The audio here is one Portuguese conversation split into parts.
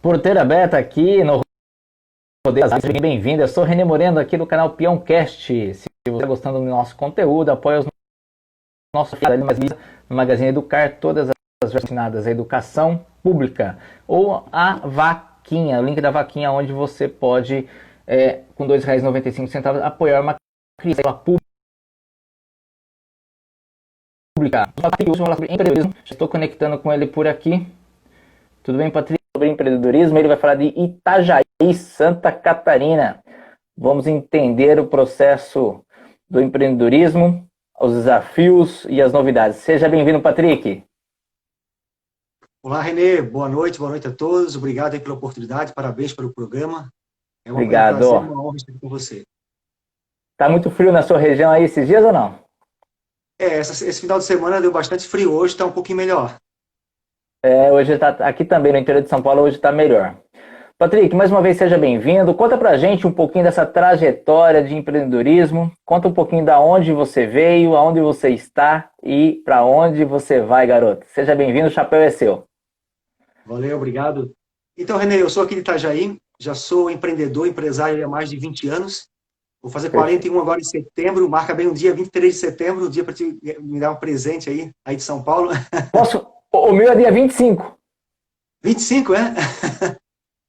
Porteira aberta aqui no Rodeio das Artes. Bem-vindo. Eu sou René Moreno aqui do canal Peãocast. Se você está gostando do nosso conteúdo, apoie os nossos no Magazine Educar, todas as vacinadas à educação pública. Ou a vaquinha, o link da vaquinha, onde você pode, com R$ 2,95, apoiar uma criança pública. Estou conectando com ele por aqui. Tudo bem, Patrícia? Sobre empreendedorismo, ele vai falar de Itajaí, Santa Catarina. Vamos entender o processo do empreendedorismo, os desafios e as novidades. Seja bem-vindo, Patrick. Olá, Renê. Boa noite a todos. Obrigado aí pela oportunidade, parabéns pelo programa. Obrigado. Um prazer, uma honra estar aqui com você. Tá muito frio na sua região aí esses dias ou não? Esse final de semana deu bastante frio, hoje está um pouquinho melhor. Hoje tá aqui também no interior de São Paulo, hoje está melhor. Patrick, mais uma vez seja bem-vindo. Conta pra gente um pouquinho dessa trajetória de empreendedorismo. Conta um pouquinho da onde você veio, aonde você está e para onde você vai, garoto. Seja bem-vindo, o chapéu é seu. Valeu, obrigado. Então, Renê, eu sou aqui de Itajaí, já sou empreendedor, empresário há mais de 20 anos. Vou fazer 41 agora em setembro, marca bem o dia 23 de setembro, o dia para me dar um presente aí de São Paulo. Posso? O meu é dia 25. 25, é?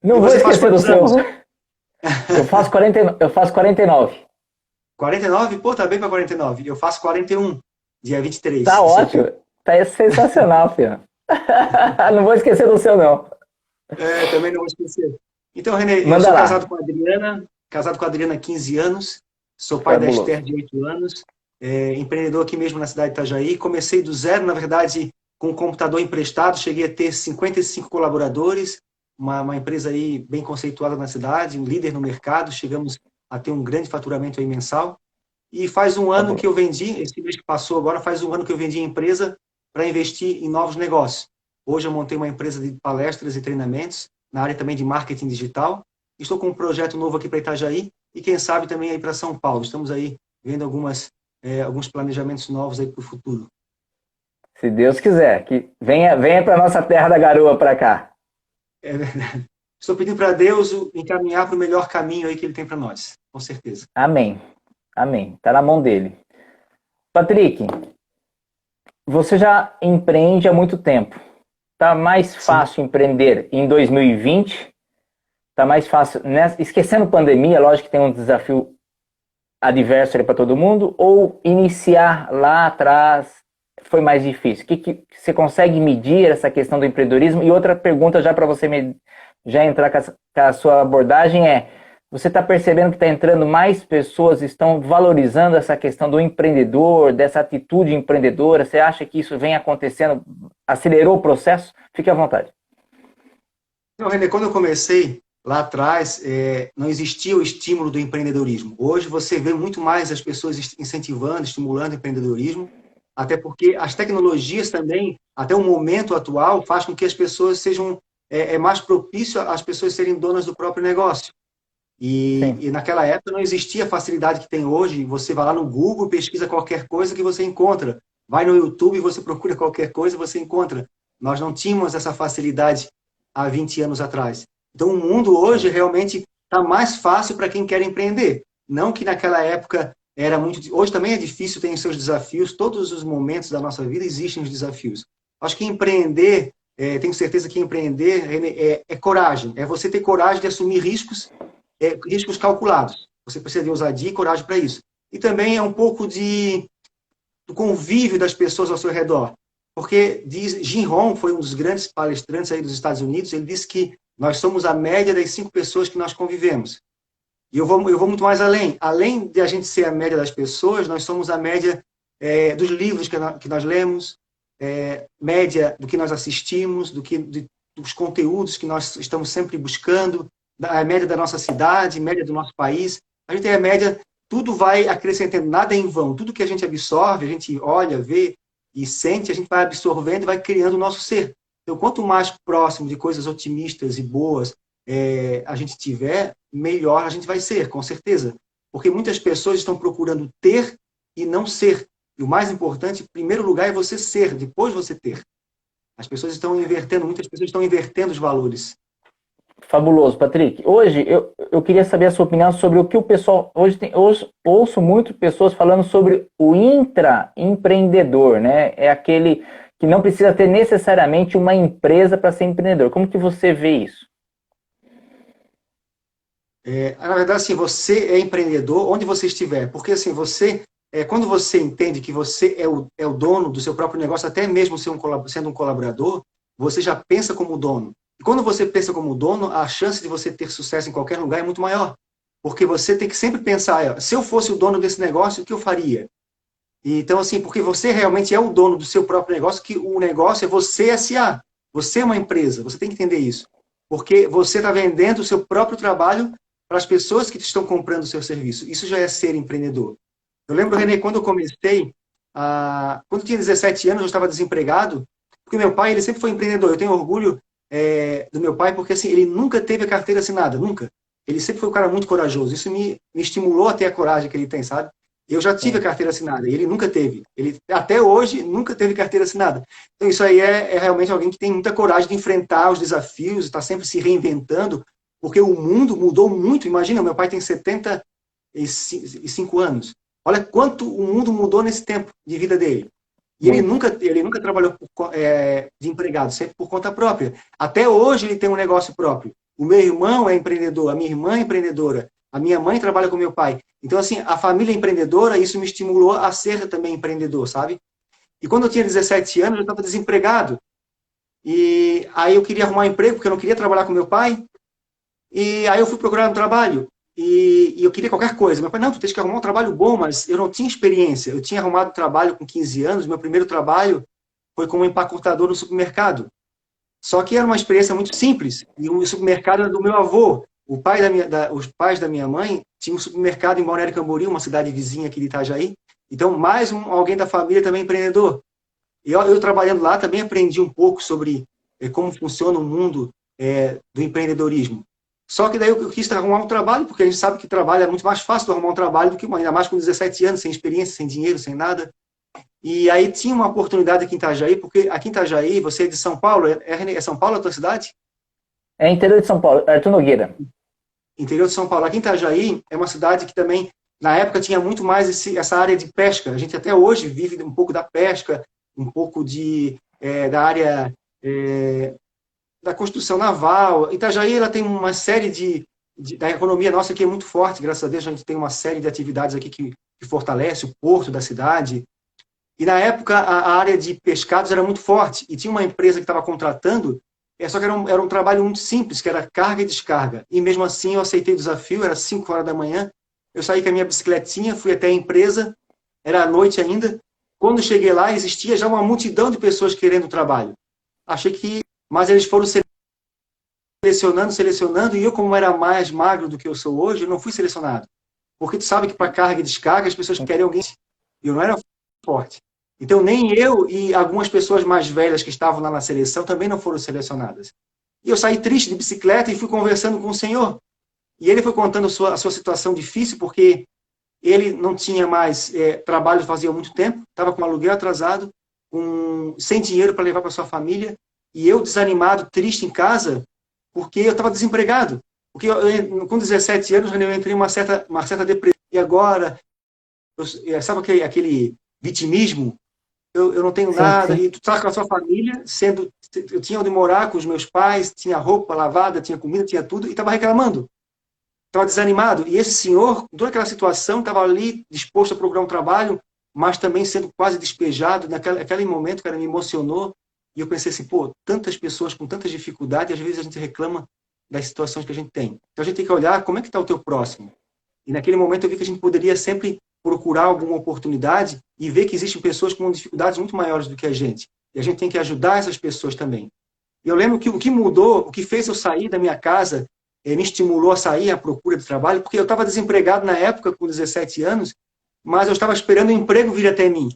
Não vou esquecer do seu. Eu faço 49. 49? Pô, tá bem para 49. Eu faço 41, dia 23. Tá ótimo. Tá sensacional, filho. Não vou esquecer do seu, não. Também não vou esquecer. Então, Renê, eu sou casado com a Adriana há 15 anos, sou pai da Esther de 8 anos, empreendedor aqui mesmo na cidade de Itajaí. Comecei do zero, na verdade, com um computador emprestado, cheguei a ter 55 colaboradores, uma empresa aí bem conceituada na cidade, um líder no mercado, chegamos a ter um grande faturamento aí mensal. E faz um ano que eu vendi, esse mês que passou agora, faz um ano que eu vendi a empresa para investir em novos negócios. Hoje eu montei uma empresa de palestras e treinamentos, na área também de marketing digital. Estou com um projeto novo aqui para Itajaí e quem sabe também aí para São Paulo. Estamos aí vendo alguns planejamentos novos aí para o futuro. Se Deus quiser, que venha para nossa terra da garoa para cá. Estou pedindo para Deus encaminhar para o melhor caminho aí que Ele tem para nós, com certeza. Amém. Amém. Está na mão dele. Patrick, você já empreende há muito tempo. Está mais fácil empreender em 2020? Está mais fácil, esquecendo pandemia, lógico que tem um desafio adverso para todo mundo, ou iniciar lá atrás foi mais difícil? Que você consegue medir essa questão do empreendedorismo? E outra pergunta já para você já entrar com a sua abordagem você está percebendo que está entrando mais pessoas, estão valorizando essa questão do empreendedor, dessa atitude empreendedora? Você acha que isso vem acontecendo, acelerou o processo? Fique à vontade. Então, René, quando eu comecei lá atrás, não existia o estímulo do empreendedorismo. Hoje você vê muito mais as pessoas incentivando, estimulando o empreendedorismo, até porque as tecnologias também, até o momento atual, faz com que as pessoas sejam mais propício às pessoas serem donas do próprio negócio. E naquela época não existia a facilidade que tem hoje. Você vai lá no Google, pesquisa qualquer coisa que você encontra. Vai no YouTube, você procura qualquer coisa, você encontra. Nós não tínhamos essa facilidade há 20 anos atrás. Então o mundo hoje realmente está mais fácil para quem quer empreender. Não que naquela época era muito... Hoje também é difícil, tem os seus desafios. Todos os momentos da nossa vida existem os desafios. Acho que empreender, tenho certeza que empreender é coragem. É você ter coragem de assumir riscos calculados. Você precisa de ousadia e coragem para isso. E também é um pouco do convívio das pessoas ao seu redor. Porque Jim Rohn foi um dos grandes palestrantes aí dos Estados Unidos, ele disse que nós somos a média das 5 pessoas que nós convivemos. E eu vou muito mais além. Além de a gente ser a média das pessoas, nós somos a média dos livros que nós lemos, média do que nós assistimos, dos conteúdos que nós estamos sempre buscando, a média da nossa cidade, média do nosso país. A gente tem a média, tudo vai acrescentando, nada é em vão. Tudo que a gente absorve, a gente olha, vê e sente, a gente vai absorvendo e vai criando o nosso ser. Então, quanto mais próximo de coisas otimistas e boas a gente tiver, melhor a gente vai ser, com certeza. Porque muitas pessoas estão procurando ter e não ser. E o mais importante, em primeiro lugar, é você ser, depois você ter. As pessoas estão invertendo, muitas pessoas estão invertendo os valores. Fabuloso, Patrick. Hoje eu queria saber a sua opinião sobre o que o pessoal. Hoje ouço muito pessoas falando sobre o intraempreendedor, né? É aquele que não precisa ter necessariamente uma empresa para ser empreendedor. Como que você vê isso? Na verdade, assim, você é empreendedor onde você estiver, porque assim, quando você entende que você é o dono do seu próprio negócio, até mesmo sendo um colaborador, você já pensa como dono. E quando você pensa como dono, a chance de você ter sucesso em qualquer lugar é muito maior, porque você tem que sempre pensar, se eu fosse o dono desse negócio, o que eu faria? E, então, assim, porque você realmente é o dono do seu próprio negócio, que o negócio é você S.A. Você é uma empresa, você tem que entender isso. Porque você está vendendo o seu próprio trabalho para as pessoas que estão comprando o seu serviço. Isso já é ser empreendedor. Eu lembro, René, quando eu comecei, quando eu tinha 17 anos, eu estava desempregado, porque meu pai, ele sempre foi empreendedor. Eu tenho orgulho do meu pai, porque assim, ele nunca teve a carteira assinada, nunca. Ele sempre foi um cara muito corajoso. Isso me estimulou a ter a coragem que ele tem, sabe? Eu já tive a Sim. carteira assinada, e ele nunca teve. Ele, até hoje, nunca teve carteira assinada. Então, isso aí é realmente alguém que tem muita coragem de enfrentar os desafios, está sempre se reinventando, porque o mundo mudou muito. Imagina, meu pai tem 75 anos. Olha quanto o mundo mudou nesse tempo de vida dele. E Muito. ele nunca trabalhou de empregado, sempre por conta própria. Até hoje ele tem um negócio próprio. O meu irmão é empreendedor, a minha irmã é empreendedora, a minha mãe trabalha com meu pai. Então, assim, a família empreendedora, isso me estimulou a ser também empreendedor, sabe? E quando eu tinha 17 anos, eu estava desempregado. E aí eu queria arrumar um emprego, porque eu não queria trabalhar com meu pai. E aí eu fui procurar um trabalho. E eu queria qualquer coisa. Meu pai, não, tu tens que arrumar um trabalho bom, mas eu não tinha experiência. Eu tinha arrumado trabalho com 15 anos, meu primeiro trabalho foi como empacotador no supermercado. Só que era uma experiência muito simples. E o supermercado era do meu avô. Os pais da minha mãe tinham um supermercado em Balneário Camboriú, uma cidade vizinha aqui de Itajaí. Então, alguém da família também empreendedor. E eu trabalhando lá também aprendi um pouco sobre como funciona o mundo do empreendedorismo. Só que daí eu quis arrumar um trabalho, porque a gente sabe que trabalho é muito mais fácil de arrumar um trabalho do que ainda mais com 17 anos, sem experiência, sem dinheiro, sem nada. E aí tinha uma oportunidade aqui em Itajaí, porque aqui em Itajaí, você é de São Paulo, é São Paulo a tua cidade? É interior de São Paulo, Arthur Nogueira. Interior de São Paulo. Aqui em Itajaí é uma cidade que também, na época, tinha muito mais essa área de pesca. A gente até hoje vive um pouco da pesca, um pouco da área da construção naval. Itajaí ela tem uma série da economia nossa que é muito forte, graças a Deus a gente tem uma série de atividades aqui que fortalece o porto da cidade. E na época a área de pescados era muito forte e tinha uma empresa que estava contratando, só que era um trabalho muito simples, que era carga e descarga. E mesmo assim eu aceitei o desafio, era 5 horas da manhã, eu saí com a minha bicicletinha, fui até a empresa, era à noite ainda. Quando cheguei lá, existia já uma multidão de pessoas querendo trabalho. Mas eles foram selecionando, e eu, como era mais magro do que eu sou hoje, eu não fui selecionado. Porque tu sabe que para carga e descarga as pessoas querem alguém, e eu não era forte. Então nem eu e algumas pessoas mais velhas que estavam lá na seleção também não foram selecionadas. E eu saí triste de bicicleta e fui conversando com o senhor. E ele foi contando a sua situação difícil, porque ele não tinha mais trabalho fazia muito tempo, estava com aluguel atrasado, sem dinheiro para levar para sua família, e eu desanimado, triste em casa, porque eu estava desempregado. Porque com 17 anos eu entrei em uma certa depressão. E agora, sabe aquele vitimismo? Eu não tenho Sim, nada, sim. e tu está com a sua família, eu tinha onde morar com os meus pais, tinha roupa lavada, tinha comida, tinha tudo, e estava reclamando. Estava desanimado. E esse senhor, toda aquela situação, estava ali disposto a procurar um trabalho, mas também sendo quase despejado. Naquele momento, cara, me emocionou. E eu pensei assim, pô, tantas pessoas com tantas dificuldades, e às vezes a gente reclama das situações que a gente tem. Então a gente tem que olhar como é que está o teu próximo. E naquele momento eu vi que a gente poderia sempre procurar alguma oportunidade e ver que existem pessoas com dificuldades muito maiores do que a gente. E a gente tem que ajudar essas pessoas também. E eu lembro que o que mudou, o que fez eu sair da minha casa, me estimulou a sair à procura de trabalho, porque eu estava desempregado na época, com 17 anos, mas eu estava esperando o emprego vir até mim.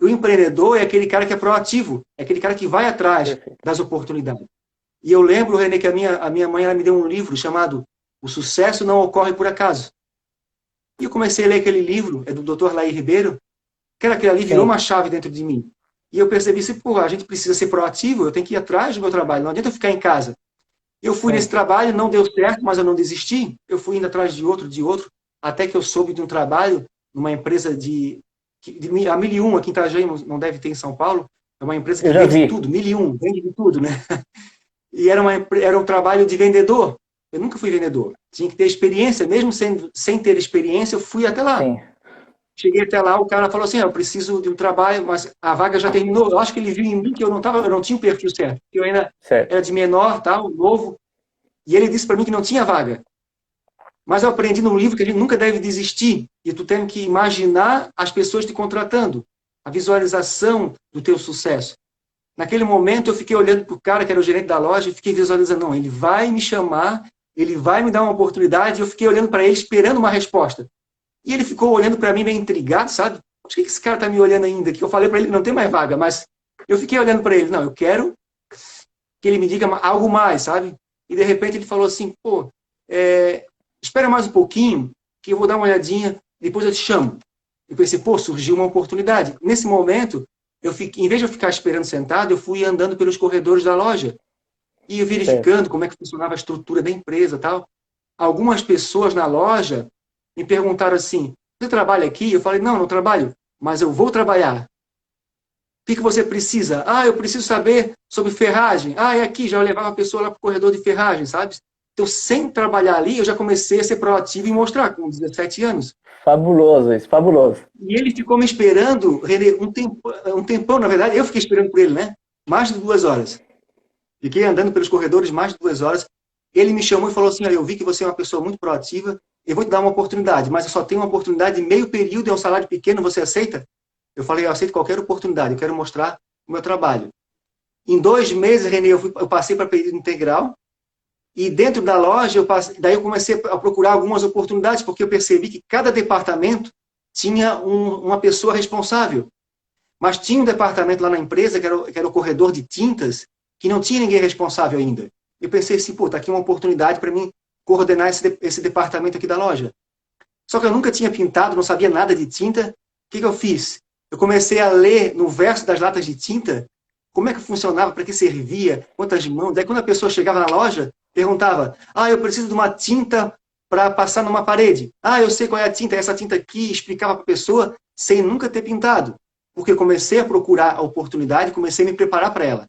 O empreendedor é aquele cara que é proativo, é aquele cara que vai atrás Perfeito. das oportunidades. E eu lembro, René, que a minha mãe ela me deu um livro chamado O Sucesso Não Ocorre por Acaso. E eu comecei a ler aquele livro, é do Dr. Laí Ribeiro, que aquele ali virou Sim. uma chave dentro de mim. E eu percebi assim, pô, a gente precisa ser proativo, eu tenho que ir atrás do meu trabalho, não adianta eu ficar em casa. Eu fui nesse Sim. trabalho, não deu certo, mas eu não desisti. Eu fui indo atrás de outro, até que eu soube de um trabalho numa empresa a 1001, aqui em Itajaí, não deve ter em São Paulo. É uma empresa Eu que já vende de vi. tudo, 1001, vende de tudo, né? E era um trabalho de vendedor. Eu nunca fui vendedor. Tinha que ter experiência, mesmo sem ter experiência, eu fui até lá. Sim, Cheguei até lá, o cara falou assim: eu preciso de um trabalho, mas a vaga já terminou. Eu acho que ele viu em mim que eu não tinha o perfil certo, que eu ainda certo. era de menor, tal, novo, e ele disse para mim que não tinha vaga. Mas eu aprendi num livro que a gente nunca deve desistir, e tu tem que imaginar as pessoas te contratando, a visualização do teu sucesso. Naquele momento eu fiquei olhando para o cara que era o gerente da loja e fiquei visualizando, não, ele vai me chamar, ele vai me dar uma oportunidade, e eu fiquei olhando para ele esperando uma resposta. E ele ficou olhando para mim meio intrigado, sabe? Por que esse cara está me olhando ainda? Que eu falei para ele que não tem mais vaga, mas eu fiquei olhando para ele. Não, eu quero que ele me diga algo mais, sabe? E de repente ele falou assim, pô, espera mais um pouquinho, que eu vou dar uma olhadinha, depois eu te chamo. Eu pensei, pô, surgiu uma oportunidade. Nesse momento, em vez de eu ficar esperando sentado, eu fui andando pelos corredores da loja e Certo. verificando como é que funcionava a estrutura da empresa e tal. Algumas pessoas na loja me perguntaram assim, você trabalha aqui? Eu falei, não, não trabalho, mas eu vou trabalhar. O que você precisa? Ah, eu preciso saber sobre ferragem. Ah, é aqui, já eu levava a pessoa lá para o corredor de ferragem, sabe? Então, sem trabalhar ali, eu já comecei a ser proativo e mostrar, com 17 anos. Fabuloso isso, fabuloso. E ele ficou me esperando, Renê, um tempão, na verdade, eu fiquei esperando por ele, né? Mais de 2 horas. Fiquei andando pelos corredores mais de 2 horas. Ele me chamou e falou assim, eu vi que você é uma pessoa muito proativa, eu vou te dar uma oportunidade, mas eu só tenho uma oportunidade de meio período, é um salário pequeno, você aceita? Eu falei, eu aceito qualquer oportunidade, eu quero mostrar o meu trabalho. Em 2 meses, Renê, eu passei para período integral, e dentro da loja, daí eu comecei a procurar algumas oportunidades, porque eu percebi que cada departamento tinha uma pessoa responsável. Mas tinha um departamento lá na empresa, que era o corredor de tintas, que não tinha ninguém responsável ainda. Eu pensei assim, pô, tá aqui uma oportunidade para mim coordenar esse departamento aqui da loja. Só que eu nunca tinha pintado, não sabia nada de tinta. O que eu fiz? Eu comecei a ler no verso das latas de tinta como é que funcionava, para que servia, quantas mãos. Daí quando a pessoa chegava na loja, perguntava, eu preciso de uma tinta para passar numa parede. Eu sei qual é a tinta, essa tinta aqui, explicava para a pessoa, sem nunca ter pintado. Porque eu comecei a procurar a oportunidade, comecei a me preparar para ela.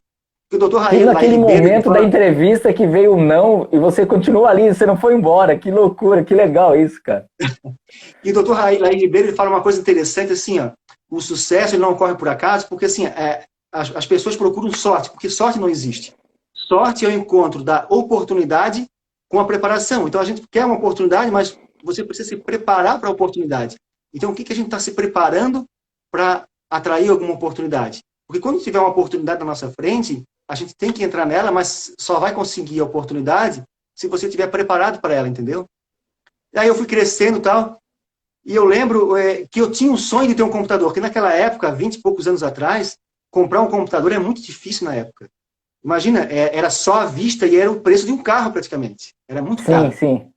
Porque o doutor Tudo Laí naquele Ribeiro, ele momento da fala, entrevista que veio o não e você continuou ali, você não foi embora. Que loucura, que legal isso, cara. e o doutor Laí Ribeiro, ele fala uma coisa interessante, assim, ó, o sucesso ele não ocorre por acaso, porque assim, as pessoas procuram sorte, porque sorte não existe. Sorte é o encontro da oportunidade com a preparação. Então a gente quer uma oportunidade, mas você precisa se preparar para a oportunidade. Então o que a gente está se preparando para atrair alguma oportunidade? Porque quando tiver uma oportunidade na nossa frente, a gente tem que entrar nela, mas só vai conseguir a oportunidade se você estiver preparado para ela, entendeu? E aí eu fui crescendo e tal, e eu lembro que eu tinha um sonho de ter um computador, que naquela época, 20 e poucos anos atrás, comprar um computador é muito difícil na época. Imagina, era só à vista e era o preço de um carro praticamente. Era muito Sim, caro. sim.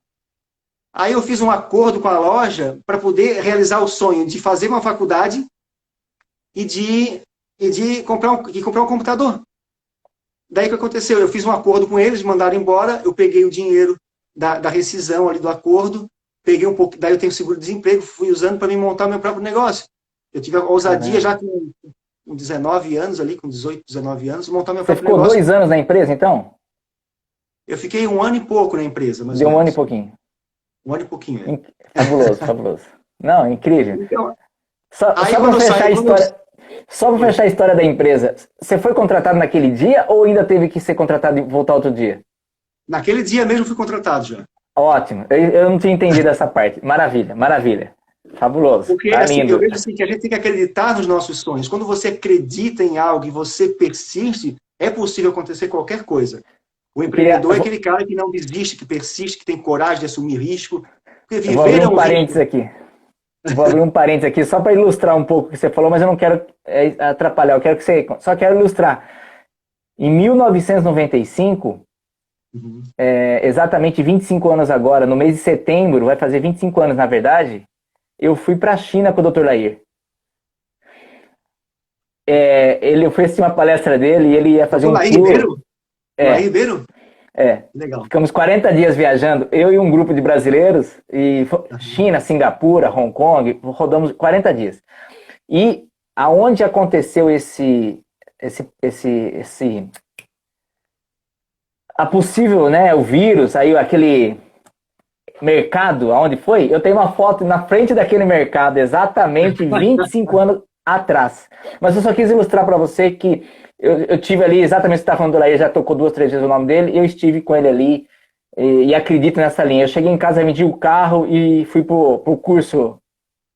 Aí eu fiz um acordo com a loja para poder realizar o sonho de fazer uma faculdade e de comprar um computador. Daí o que aconteceu? Eu fiz um acordo com eles, mandaram embora, eu peguei o dinheiro da rescisão ali do acordo, peguei um pouco, daí eu tenho seguro-desemprego, fui usando para me montar meu próprio negócio. Eu tive a ousadia Caramba. já com 19 anos ali, com 18, 19 anos, montar meu Você próprio ficou negócio. 2 anos na empresa, então? Eu fiquei 1 ano e pouco na empresa, mais ou Deu um ano e menos. pouquinho. 1 ano e pouquinho, é. Fabuloso, fabuloso. Não, incrível. Então, Só, aí só para quando eu fechar saí, a história, só para fechar a história da empresa, você foi contratado naquele dia ou ainda teve que ser contratado e voltar outro dia? naquele dia mesmo fui contratado já. Ótimo. Eu não tinha entendido essa parte. Maravilha, maravilha. Fabuloso. Porque, Tá assim, eu lindo. vejo assim, que a gente tem que acreditar nos nossos sonhos. Quando você acredita em algo e você persiste, é possível acontecer qualquer coisa. O Eu queria, empreendedor é aquele cara que não desiste, que persiste, que tem coragem de assumir risco. Porque eu vou viver abrir é um um parênteses risco. aqui. Vou abrir um parênteses aqui só para ilustrar um pouco o que você falou, mas eu não quero atrapalhar. Eu quero que você. Só quero ilustrar. Em 1995, Uhum. exatamente 25 anos agora, no mês de setembro, vai fazer 25 anos na verdade, eu fui para a China com o Dr. Lair. Ele oferecia uma palestra dele e ele ia fazer Doutor um Laí tour. Ribeiro? O Laí É, Ribeiro? Legal. Ficamos 40 dias viajando, eu e um grupo de brasileiros, e China, Singapura, Hong Kong, rodamos 40 dias. E aonde aconteceu a possível, né, o vírus, aí aquele mercado, aonde foi? Eu tenho uma foto na frente daquele mercado, exatamente 25 anos atrás. Mas eu só quis ilustrar para você que eu tive ali, exatamente, você está falando do Laí, já tocou 2, 3 vezes o nome dele, eu estive com ele ali e acredito nessa linha. Eu cheguei em casa, vendi o carro e fui pro curso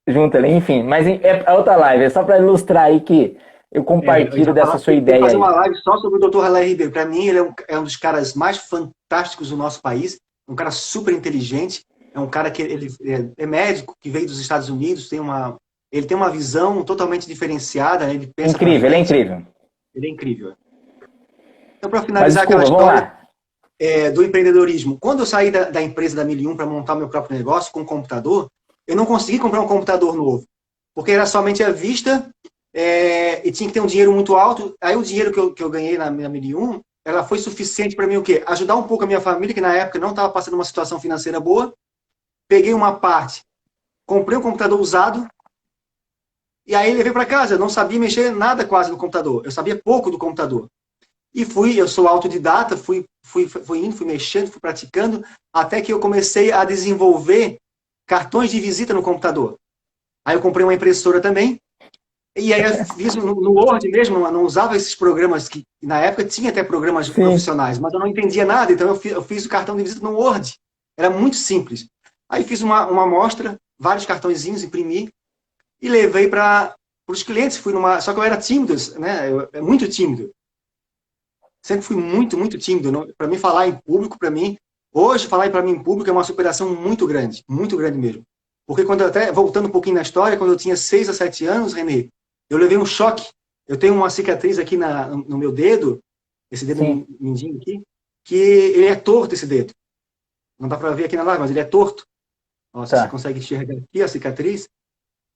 junto ali, enfim. Mas é outra live, é só para ilustrar aí que eu compartilho dessa sua ideia fazer aí. uma live só sobre o Dr. Ralé Ribeiro. Para mim, ele é um dos caras mais fantásticos do nosso país, um cara super inteligente, é um cara que ele é médico, que veio dos Estados Unidos, ele tem uma visão totalmente diferenciada, ele pensa Incrível, ele é incrível. Ele é incrível. Então, para Mas finalizar desculpa, aquela vamos história lá. do empreendedorismo, quando eu saí da empresa da 1001 para montar meu próprio negócio com um computador, eu não consegui comprar um computador novo, porque era somente à vista e tinha que ter um dinheiro muito alto. Aí o dinheiro que eu ganhei na minha 1001, ela foi suficiente para mim o quê? Ajudar um pouco a minha família, que na época não estava passando uma situação financeira boa. Peguei uma parte, comprei um computador usado, e aí levei para casa. Eu não sabia mexer nada quase no computador. Eu sabia pouco do computador. E eu sou autodidata, fui indo, fui mexendo, fui praticando, até que eu comecei a desenvolver cartões de visita no computador. Aí eu comprei uma impressora também, e aí eu fiz no Word mesmo, eu não usava esses programas, que na época tinha até programas profissionais, mas eu não entendia nada, então eu fiz o cartão de visita no Word. Era muito simples. Aí fiz uma amostra, vários cartõezinhos, imprimi, e levei para os clientes. Só que eu era tímido, né? Muito tímido. Sempre fui muito, muito tímido. Para mim, falar em público, hoje, falar para mim em público é uma superação muito grande mesmo. Porque até voltando um pouquinho na história, quando eu tinha 6 a 7 anos, Renê, eu levei um choque. Eu tenho uma cicatriz aqui no meu dedo, esse dedo mindinho aqui, que ele é torto, esse dedo. Não dá para ver aqui na live, mas ele é torto. Nossa, você consegue enxergar aqui a cicatriz?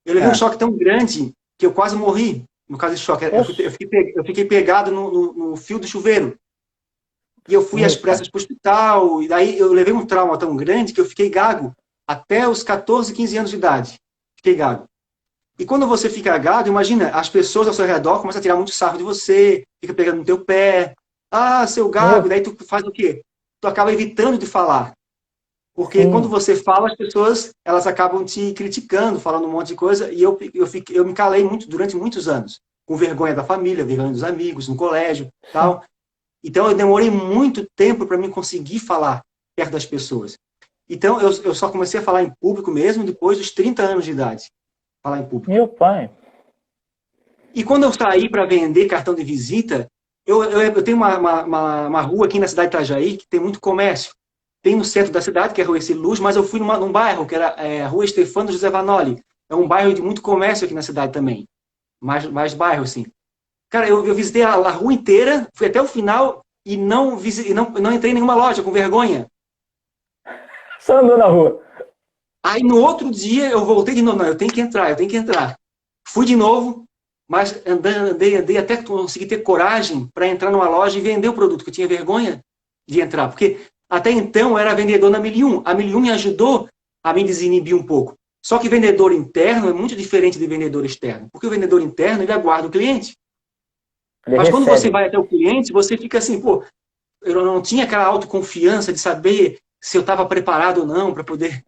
Eu levei um choque tão grande que eu quase morri. No caso de choque, eu fiquei pegado no fio do chuveiro. E eu fui às pressas para o hospital, e daí eu levei um trauma tão grande que eu fiquei gago até os 14, 15 anos de idade. Fiquei gago. E quando você fica gago, imagina, as pessoas ao seu redor começam a tirar muito sarro de você, fica pegando no teu pé. Ah, seu gago, daí tu faz o quê? Tu acaba evitando de falar. Porque quando você fala, as pessoas elas acabam te criticando, falando um monte de coisa, e eu me calei durante muitos anos, com vergonha da família, vergonha dos amigos, no colégio, tal. Então eu demorei muito tempo para mim conseguir falar perto das pessoas. Então eu só comecei a falar em público mesmo depois dos 30 anos de idade. Falar em público. Meu pai. E quando eu saí para vender cartão de visita, eu tenho uma rua aqui na cidade de Itajaí que tem muito comércio. Tem no centro da cidade, que é a Rua Luz, mas eu fui num bairro, que era a Rua Estefano José Vanoli. É um bairro de muito comércio aqui na cidade também. Mais bairro, assim. Cara, eu visitei a rua inteira, fui até o final e não entrei em nenhuma loja, com vergonha. Só andou na rua. Aí no outro dia eu voltei de novo. Não, eu tenho que entrar. Fui de novo, mas andei até conseguir ter coragem para entrar numa loja e vender o produto, que eu tinha vergonha de entrar. Porque até então eu era vendedor na 1001. A 1001 me ajudou a me desinibir um pouco. Só que vendedor interno é muito diferente de vendedor externo. Porque o vendedor interno, ele aguarda o cliente. Mas quando você vai até o cliente, você fica assim, pô, eu não tinha aquela autoconfiança de saber se eu estava preparado ou não para poder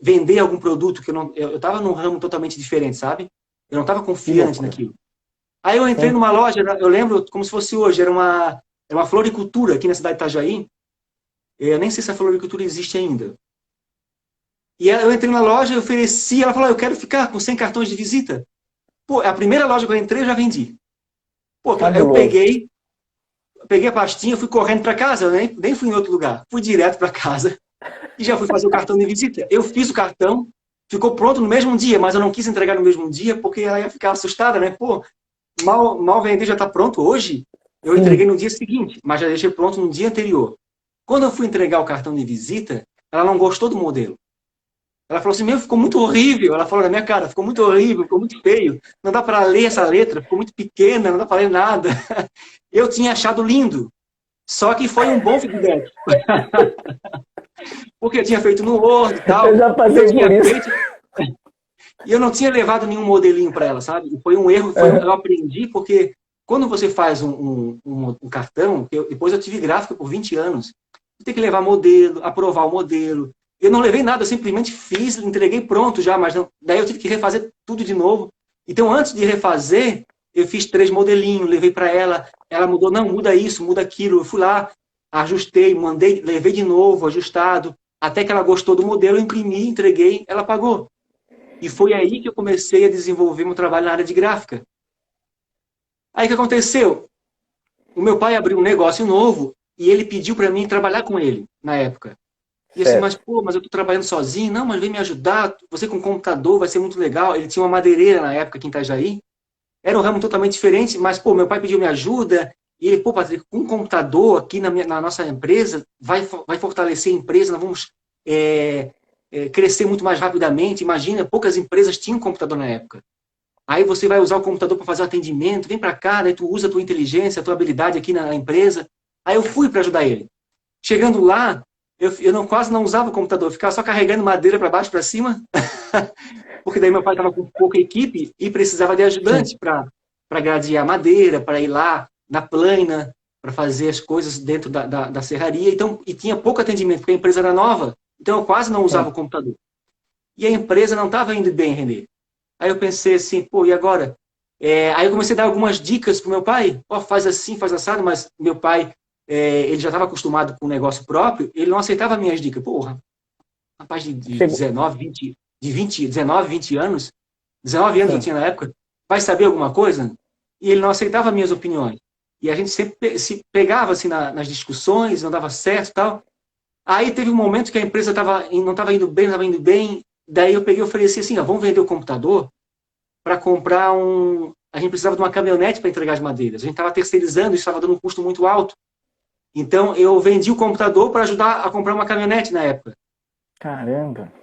vender algum produto, que eu estava num ramo totalmente diferente, sabe? Eu não estava confiante naquilo. Aí eu entrei numa loja, eu lembro como se fosse hoje, era uma floricultura aqui na cidade de Itajaí. Eu nem sei se a floricultura existe ainda. E eu entrei na loja, eu ofereci, ela falou, eu quero ficar com 100 cartões de visita. Pô, a primeira loja que eu entrei, eu já vendi. Pô, eu peguei a pastinha, fui correndo para casa, eu nem fui em outro lugar. Fui direto para casa e já fui fazer o cartão de visita. Eu fiz o cartão, ficou pronto no mesmo dia, mas eu não quis entregar no mesmo dia porque ela ia ficar assustada, né? Pô, mal vender, já está pronto hoje. Eu entreguei no dia seguinte, mas já deixei pronto no dia anterior. Quando eu fui entregar o cartão de visita, ela não gostou do modelo. Ela falou assim, ficou muito horrível. Ela falou na minha cara, ficou muito horrível, ficou muito feio. Não dá para ler essa letra, ficou muito pequena, não dá para ler nada. Eu tinha achado lindo. Só que foi um bom feedback. Porque eu tinha feito no Word e tal. Eu já passei por isso. E eu não tinha levado nenhum modelinho para ela, sabe? E foi um erro, eu aprendi, porque quando você faz um cartão, depois eu tive gráfica por 20 anos, você tem que levar modelo, aprovar o modelo. Eu não levei nada, eu simplesmente fiz, entreguei pronto já, mas não, daí eu tive que refazer tudo de novo. Então, antes de refazer, eu fiz 3 modelinhos, levei para ela, ela mudou, não, muda isso, muda aquilo. Eu fui lá, ajustei, mandei, levei de novo, ajustado, até que ela gostou do modelo, eu imprimi, entreguei, ela pagou. E foi aí que eu comecei a desenvolver meu trabalho na área de gráfica. Aí o que aconteceu? O meu pai abriu um negócio novo e ele pediu para mim trabalhar com ele, na época. E assim, mas eu tô trabalhando sozinho. Não, mas vem me ajudar. Você com computador vai ser muito legal. Ele tinha uma madeireira na época aqui em Itajaí. Era um ramo totalmente diferente, mas, meu pai pediu minha ajuda. E ele, Patrick, com um computador aqui na nossa empresa, vai fortalecer a empresa, nós vamos crescer muito mais rapidamente. Imagina, poucas empresas tinham computador na época. Aí você vai usar o computador para fazer o atendimento, vem para cá, daí tu usa a tua inteligência, a tua habilidade aqui na empresa. Aí eu fui para ajudar ele. Chegando lá, eu quase não usava o computador, eu ficava só carregando madeira para baixo, para cima, porque daí meu pai estava com pouca equipe e precisava de ajudante para gradear madeira, para ir lá na plana, para fazer as coisas dentro da serraria. Então, e tinha pouco atendimento, porque a empresa era nova, então eu quase não usava o computador. E a empresa não estava indo bem, Renê. Aí eu pensei assim, e agora? Aí eu comecei a dar algumas dicas pro meu pai. Faz assim, faz assado, mas meu pai, ele já estava acostumado com o negócio próprio, ele não aceitava minhas dicas. Rapaz de 19, 20 anos, 19 anos eu tinha na época, vai saber alguma coisa? E ele não aceitava minhas opiniões. E a gente sempre se pegava assim nas discussões, não dava certo e tal. Aí teve um momento que a empresa não estava indo bem, daí eu peguei e ofereci assim, vamos vender o computador para comprar A gente precisava de uma caminhonete para entregar as madeiras. A gente estava terceirizando, isso estava dando um custo muito alto. Então, eu vendi o computador para ajudar a comprar uma caminhonete na época. Caramba!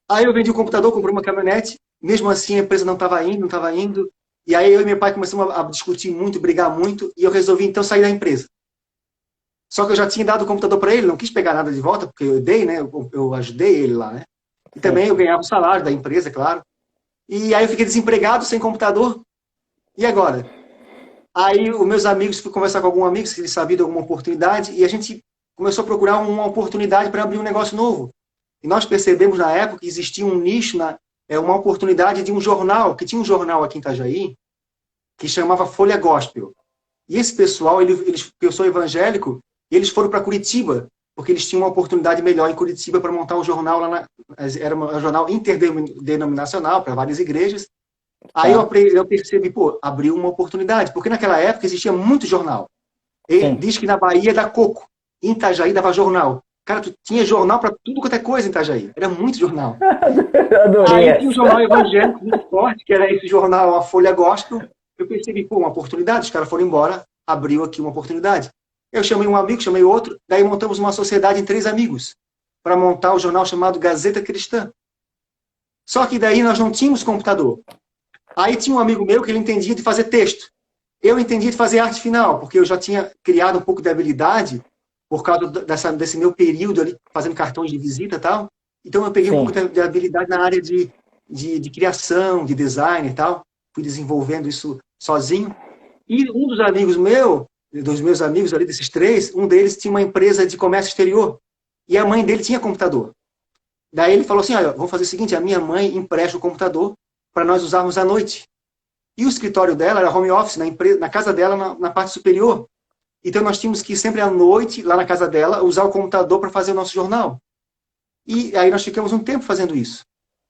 Aí eu vendi o computador, comprei uma caminhonete. Mesmo assim, a empresa não estava indo. E aí eu e meu pai começamos a discutir muito, brigar muito. E eu resolvi, então, sair da empresa. Só que eu já tinha dado o computador para ele, não quis pegar nada de volta, porque eu dei, né? Eu ajudei ele lá, né? E também eu ganhava o salário da empresa, claro. E aí eu fiquei desempregado, sem computador. E agora? Aí os meus amigos, fui conversar com algum amigo, se ele sabia de alguma oportunidade, e a gente começou a procurar uma oportunidade para abrir um negócio novo. E nós percebemos na época que existia um nicho, uma oportunidade de um jornal, que tinha um jornal aqui em Itajaí, que chamava Folha Gospel. E esse pessoal, eu sou evangélico, e eles foram para Curitiba, porque eles tinham uma oportunidade melhor em Curitiba para montar um jornal lá era um jornal interdenominacional para várias igrejas. Aí eu percebi, abriu uma oportunidade, porque naquela época existia muito jornal. Ele diz que na Bahia dá coco, em Itajaí dava jornal. Cara, tu tinha jornal para tudo quanto é coisa em Itajaí. Era muito jornal. Adorei. Aí tinha um jornal evangélico muito forte, que era esse jornal, a Folha Gospel. Eu percebi, uma oportunidade, os caras foram embora, abriu aqui uma oportunidade. Eu chamei um amigo, chamei outro, daí montamos uma sociedade em 3 amigos, para montar o jornal chamado Gazeta Cristã. Só que daí nós não tínhamos computador. Aí tinha um amigo meu que ele entendia de fazer texto. Eu entendia de fazer arte final, porque eu já tinha criado um pouco de habilidade por causa desse meu período ali, fazendo cartões de visita e tal. Então eu peguei um pouco de habilidade na área de criação, de design e tal. Fui desenvolvendo isso sozinho. E um dos meus amigos ali, desses 3, um deles tinha uma empresa de comércio exterior. E a mãe dele tinha computador. Daí ele falou assim, vamos fazer o seguinte, a minha mãe empresta o computador para nós usarmos à noite. E o escritório dela era home office, na casa dela, na parte superior. Então nós tínhamos que ir sempre à noite, lá na casa dela, usar o computador para fazer o nosso jornal. E aí nós ficamos um tempo fazendo isso.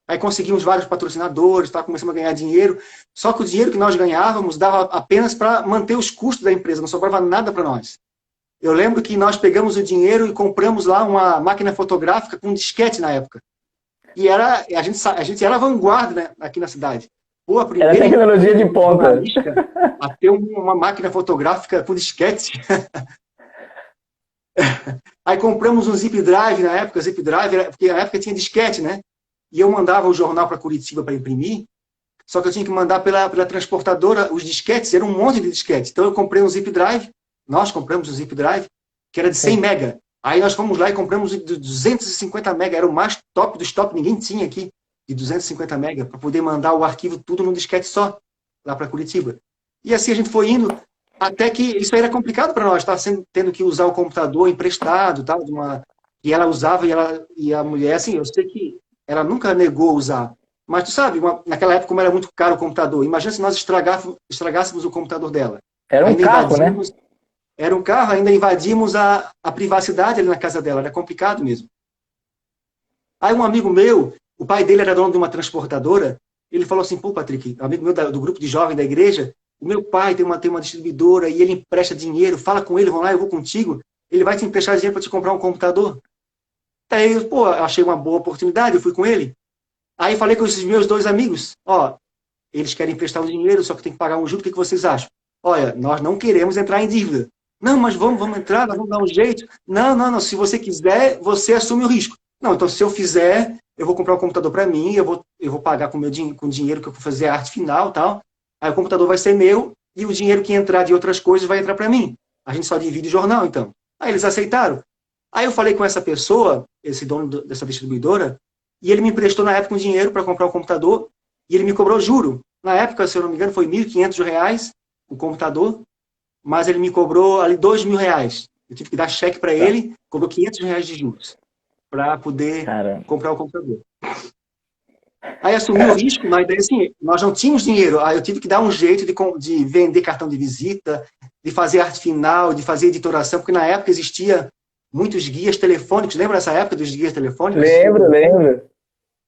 Aí conseguimos vários patrocinadores, começamos a ganhar dinheiro. Só que o dinheiro que nós ganhávamos dava apenas para manter os custos da empresa, não sobrava nada para nós. Eu lembro que nós pegamos o dinheiro e compramos lá uma máquina fotográfica com disquete na época. E a gente era vanguarda, né, aqui na cidade. A primeira era tecnologia de ponta. A ter uma máquina fotográfica com disquete. Aí compramos um zip drive na época, porque na época tinha disquete, né? E eu mandava o jornal para Curitiba para imprimir, só que eu tinha que mandar pela transportadora os disquetes, era um monte de disquete. Então eu comprei um zip drive, nós compramos um zip drive, que era de 100 sim. mega. Aí nós fomos lá e compramos de 250 mega, era o mais top dos top, ninguém tinha aqui, de 250 mega, para poder mandar o arquivo tudo num disquete só, lá para Curitiba. E assim a gente foi indo, até que isso aí era complicado para nós, estava tendo que usar o computador emprestado, tal, e ela usava, e a mulher, assim, eu sei que ela nunca negou usar, mas tu sabe, naquela época como era muito caro o computador, imagina se nós estragássemos o computador dela. Era um Ainda carro, né? invadimos, era um carro, ainda invadimos a privacidade ali na casa dela, era complicado mesmo. Aí um amigo meu, o pai dele era dono de uma transportadora, ele falou assim, pô, Patrick, amigo meu do grupo de jovem da igreja, o meu pai tem uma distribuidora e ele empresta dinheiro, fala com ele, vamos lá, eu vou contigo, ele vai te emprestar dinheiro para te comprar um computador. Aí, pô, eu achei uma boa oportunidade, eu fui com ele. Aí falei com esses meus dois amigos, ó, eles querem emprestar o dinheiro, só que tem que pagar um juro, o que vocês acham? Olha, nós não queremos entrar em dívida. Não, mas vamos entrar, nós vamos dar um jeito. Não, não, não, se você quiser, você assume o risco. Não, então se eu fizer, eu vou comprar um computador para mim, eu vou pagar com o dinheiro que eu vou fazer a arte final, tal. Aí o computador vai ser meu e o dinheiro que entrar de outras coisas vai entrar para mim. A gente só divide o jornal, então. Aí eles aceitaram. Aí eu falei com essa pessoa, esse dono dessa distribuidora, e ele me emprestou na época um dinheiro para comprar um computador e ele me cobrou juro. Na época, se eu não me engano, foi R$ 1.500 o computador, mas ele me cobrou ali R$ 2.000. Eu tive que dar cheque para Tá. ele, cobrou R$ 500 de juros para poder Cara, comprar o computador. Aí assumi o risco, mas daí assim, nós não tínhamos dinheiro. Aí eu tive que dar um jeito de vender cartão de visita, de fazer arte final, de fazer editoração, porque na época existia muitos guias telefônicos. Lembra dessa época dos guias telefônicos? lembro, lembro.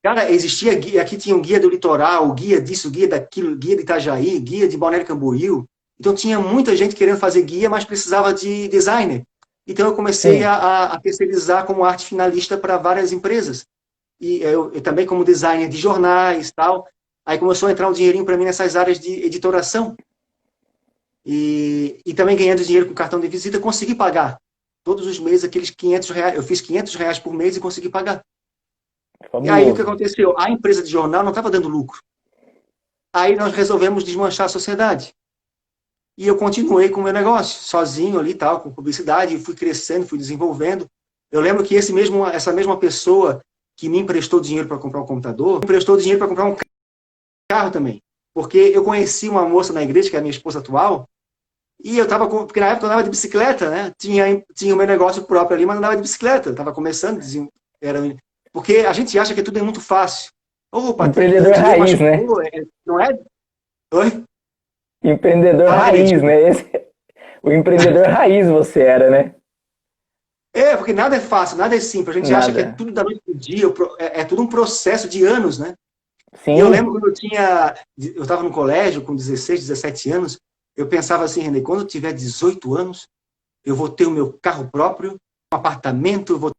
Cara, existia guia, aqui tinha um guia do litoral, guia disso, guia daquilo, guia de Itajaí, guia de Balneário Camboriú. Então tinha muita gente querendo fazer guia, mas precisava de designer. Então eu comecei Sim. a terceirizar como arte finalista para várias empresas. E eu também como designer de jornais, tal. Aí começou a entrar um dinheirinho para mim nessas áreas de editoração. E também ganhando dinheiro com cartão de visita, consegui pagar todos os meses aqueles R$ 500. Eu fiz R$ 500 por mês e consegui pagar. E aí o que Fabuloso. aconteceu? A empresa de jornal não estava dando lucro. Aí nós resolvemos desmanchar a sociedade. E eu continuei com o meu negócio, sozinho ali, tal, com publicidade, e fui crescendo, fui desenvolvendo. Eu lembro que essa mesma pessoa que me emprestou dinheiro para comprar um computador, me emprestou dinheiro para comprar um carro também. Porque eu conheci uma moça na igreja, que é a minha esposa atual, e eu estava porque na época eu andava de bicicleta, né? Tinha o meu negócio próprio ali, mas andava de bicicleta. Estava começando, era, porque a gente acha que tudo é muito fácil. Ô, Patrick, ganhou Empreendedor dinheiro, mas raiz, né? pô, não é? Oi? Empreendedor Fala, René, raiz, desculpa. né? O empreendedor raiz você era, né? Porque nada é fácil, nada é simples. A gente acha que é Nada. tudo da noite pro dia, é tudo um processo de anos, né? E eu lembro Sim, quando eu estava no colégio com 16, 17 anos, eu pensava assim, René, quando eu tiver 18 anos, eu vou ter o meu carro próprio, um apartamento, eu vou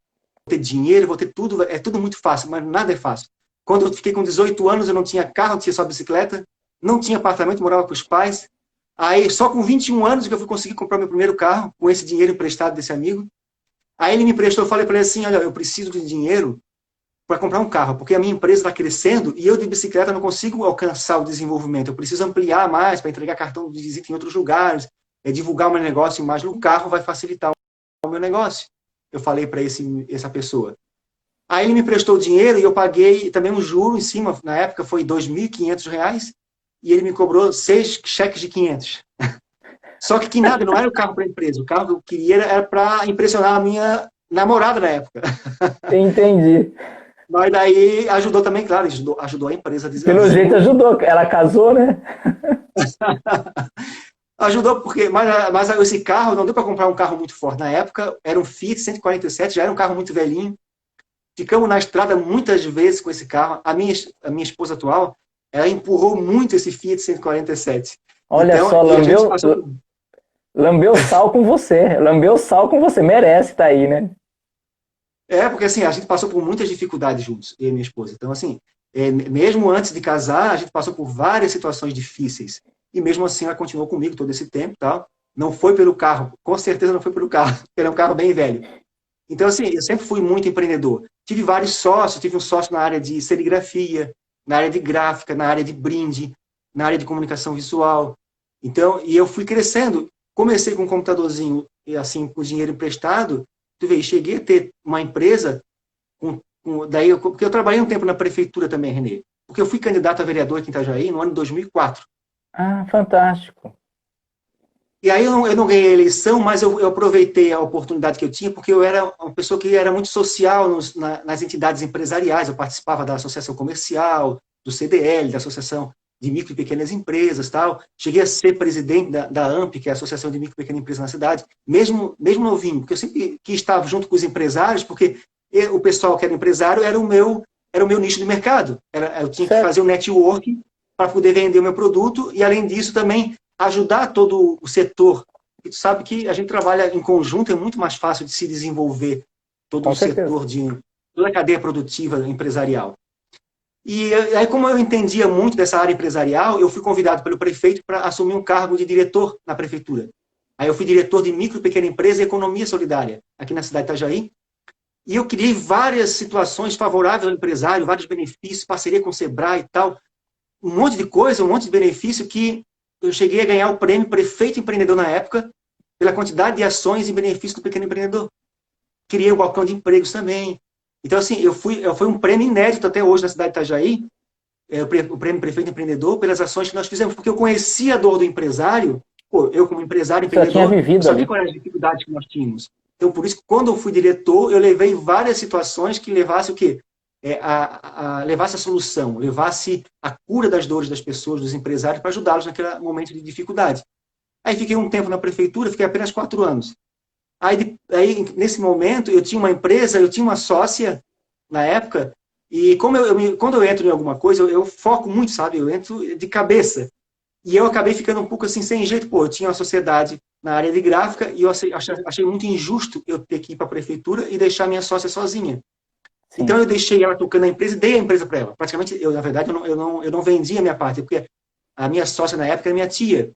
ter dinheiro, eu vou ter tudo, é tudo muito fácil, mas nada é fácil. Quando eu fiquei com 18 anos, eu não tinha carro, tinha só bicicleta, não tinha apartamento, morava com os pais. Aí, só com 21 anos que eu fui conseguir comprar meu primeiro carro, com esse dinheiro emprestado desse amigo. Aí ele me emprestou, eu falei para ele assim, olha, eu preciso de dinheiro para comprar um carro, porque a minha empresa está crescendo e eu de bicicleta não consigo alcançar o desenvolvimento. Eu preciso ampliar mais para entregar cartão de visita em outros lugares, divulgar o meu negócio mais no carro vai facilitar o meu negócio. Eu falei para essa pessoa. Aí ele me emprestou o dinheiro e eu paguei também um juro em cima, na época foi R$ 2.500, e ele me cobrou 6 cheques de 500. Só que nada, não era o carro para a empresa, o carro que eu queria era para impressionar a minha namorada na época. entendi. Mas daí ajudou também, claro, ajudou a empresa a Pelo jeito desenvolver. ajudou. Ela casou, né? Ajudou porque, mas esse carro não deu para comprar um carro muito forte. Na época era um Fiat 147, já era um carro muito velhinho. Ficamos na estrada muitas vezes com esse carro. A minha esposa atual, ela empurrou muito esse Fiat 147. Olha Então, só, e a gente passou por... lambeu sal com você. Lambeu sal com você. Merece tá aí, né? Porque assim, a gente passou por muitas dificuldades juntos, eu e minha esposa. Então, assim, mesmo antes de casar, a gente passou por várias situações difíceis. E mesmo assim, ela continuou comigo todo esse tempo, tal. Não foi pelo carro, com certeza não foi pelo carro, porque ele é um carro bem velho. Então, assim, eu sempre fui muito empreendedor. Tive vários sócios, tive um sócio na área de serigrafia, na área de gráfica, na área de brinde, na área de comunicação visual. Então, e eu fui crescendo. Comecei com um computadorzinho assim, com dinheiro emprestado, tu vê, cheguei a ter uma empresa, porque eu trabalhei um tempo na prefeitura também, Renê, porque eu fui candidato a vereador aqui em Itajaí no ano de 2004. Ah, fantástico. E aí eu não ganhei a eleição, mas eu aproveitei a oportunidade que eu tinha, porque eu era uma pessoa que era muito social nas entidades empresariais. Eu participava da Associação Comercial, do CDL, da Associação de Micro e Pequenas Empresas, tal. Cheguei a ser presidente da AMP, que é a Associação de Micro e Pequenas Empresas na cidade, mesmo novinho, porque eu sempre quis estar junto com os empresários, porque o pessoal que era empresário era o meu nicho de mercado. Eu tinha que Certo. fazer um network para poder vender o meu produto e, além disso, também ajudar todo o setor. E tu sabe que a gente trabalha em conjunto, é muito mais fácil de se desenvolver todo Com o certeza. setor toda a cadeia produtiva empresarial. E aí, como eu entendia muito dessa área empresarial, eu fui convidado pelo prefeito para assumir um cargo de diretor na prefeitura. Aí eu fui diretor de micro e pequena empresa e economia solidária, aqui na cidade de Itajaí. E eu criei várias situações favoráveis ao empresário, vários benefícios, parceria com o Sebrae e tal, um monte de coisa, um monte de benefício que eu cheguei a ganhar o prêmio Prefeito Empreendedor na época, pela quantidade de ações e benefícios do pequeno empreendedor. Criei o balcão de empregos também. Então, assim, foi um prêmio inédito até hoje na cidade de Itajaí, o prêmio Prefeito Empreendedor, pelas ações que nós fizemos, porque eu conhecia a dor do empresário, eu como empresário, Você já tinha empreendedor, eu vivido sabia ali. quais eram as dificuldades que nós tínhamos. Então, por isso, quando eu fui diretor, eu levei várias situações que levasse o quê? Levasse a solução, levasse a cura das dores das pessoas, dos empresários, para ajudá-los naquele momento de dificuldade. Aí fiquei um tempo na prefeitura, fiquei apenas 4 anos. Aí, nesse momento, eu tinha uma empresa, eu tinha uma sócia na época, e quando eu entro em alguma coisa, eu foco muito, sabe? Eu entro de cabeça. E eu acabei ficando um pouco assim, sem jeito. Pô, eu tinha uma sociedade na área de gráfica e eu achei muito injusto eu ter que ir para a prefeitura e deixar minha sócia sozinha. Então Sim. eu deixei ela tocando a empresa e dei a empresa para ela. Praticamente, na verdade, eu não vendi a minha parte, porque a minha sócia na época era minha tia.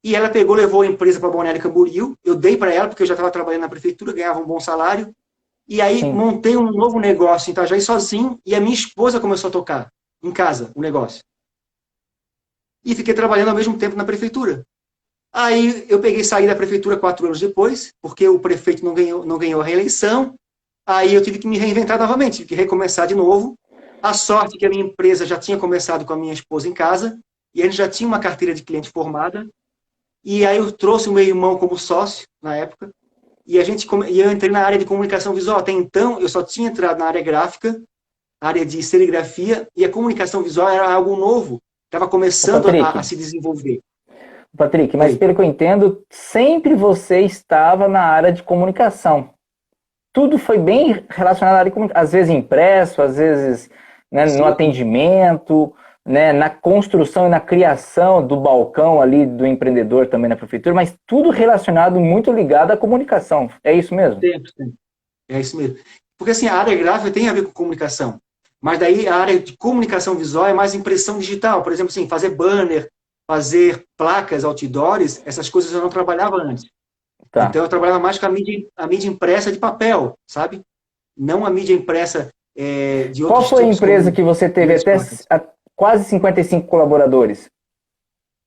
E ela pegou, levou a empresa para Balneário Camboriú, eu dei para ela, porque eu já estava trabalhando na prefeitura, ganhava um bom salário, e aí Sim. montei um novo negócio em Itajaí sozinho, e a minha esposa começou a tocar, em casa, o negócio. E fiquei trabalhando ao mesmo tempo na prefeitura. Aí eu peguei e saí da prefeitura 4 anos depois, porque o prefeito não ganhou a reeleição, aí eu tive que me reinventar novamente, tive que recomeçar de novo. A sorte que a minha empresa já tinha começado com a minha esposa em casa, e a gente já tinha uma carteira de cliente formada, e aí eu trouxe o meu irmão como sócio, na época, e eu entrei na área de comunicação visual. Até então, eu só tinha entrado na área gráfica, área de serigrafia, e a comunicação visual era algo novo, estava Ô, começando Patrick, a se desenvolver. Patrick, mas Oi. pelo que eu entendo, sempre você estava na área de comunicação. Tudo foi bem relacionado à área de comunicação. Às vezes impresso, às vezes, né, no Sim, atendimento, né, na construção e na criação do balcão ali do empreendedor também na prefeitura, mas tudo relacionado, muito ligado à comunicação. É isso mesmo? sempre, sempre. É isso mesmo. Porque assim, a área gráfica tem a ver com comunicação, mas daí a área de comunicação visual é mais impressão digital. Por exemplo, assim, fazer banner, fazer placas, outdoors, essas coisas eu não trabalhava antes. Tá. Então eu trabalhava mais com a mídia impressa de papel, sabe? Não a mídia impressa de Qual outros foi a tipos, empresa como que você teve grandes até placas. quase 55 colaboradores?